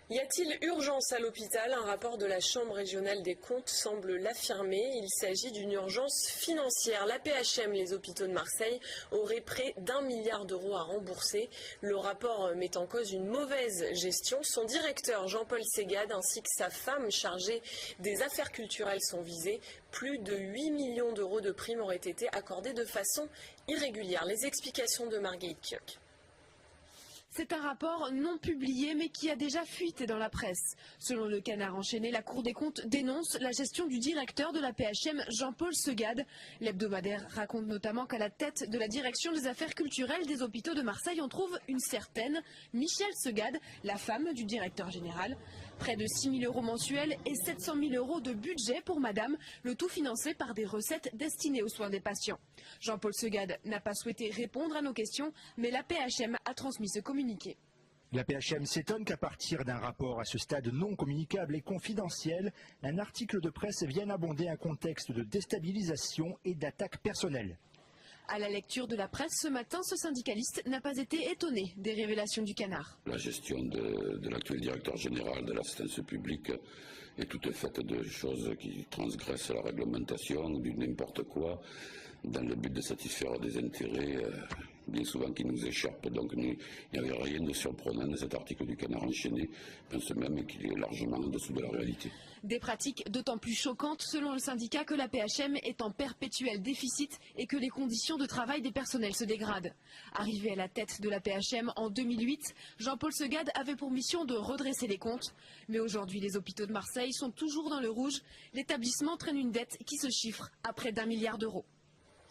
Y a-t-il urgence à l'hôpital? Un rapport de la Chambre régionale des comptes semble l'affirmer. Il s'agit d'une urgence financière. L'AP-HM, les hôpitaux de Marseille, aurait près d'1 milliard d'euros à rembourser. Le rapport met en cause une mauvaise gestion. Son directeur, Jean-Paul Ségade, ainsi que sa femme chargée des affaires culturelles sont visés. Plus de 8 millions d'euros de primes auraient été accordés de façon irrégulière. Les explications de Marguerite Kioch. C'est un rapport non publié mais qui a déjà fuité dans la presse. Selon le Canard enchaîné, la Cour des comptes dénonce la gestion du directeur de la PHM, Jean-Paul Ségade. L'hebdomadaire raconte notamment qu'à la tête de la direction des affaires culturelles des hôpitaux de Marseille, on trouve une certaine Michèle Ségade, la femme du directeur général. Près de 6 000 euros mensuels et 700 000 euros de budget pour madame, le tout financé par des recettes destinées aux soins des patients. Jean-Paul Ségade n'a pas souhaité répondre à nos questions, mais la PHM a transmis ce communiqué. La PHM s'étonne qu'à partir d'un rapport à ce stade non communicable et confidentiel, un article de presse vienne abonder un contexte de déstabilisation et d'attaque personnelle. À la lecture de la presse ce matin, ce syndicaliste n'a pas été étonné des révélations du Canard. La gestion de l'actuel directeur général de l'assistance publique est toute faite de choses qui transgressent la réglementation, du n'importe quoi, dans le but de satisfaire des intérêts bien souvent qui nous échappent. Donc il n'y avait rien de surprenant dans cet article du Canard enchaîné. Je pense même qu'il est largement en dessous de la réalité. Des pratiques d'autant plus choquantes selon le syndicat que la PHM est en perpétuel déficit et que les conditions de travail des personnels se dégradent. Arrivé à la tête de la PHM en 2008, Jean-Paul Ségade avait pour mission de redresser les comptes. Mais aujourd'hui, les hôpitaux de Marseille sont toujours dans le rouge. L'établissement traîne une dette qui se chiffre à près d'1 milliard d'euros.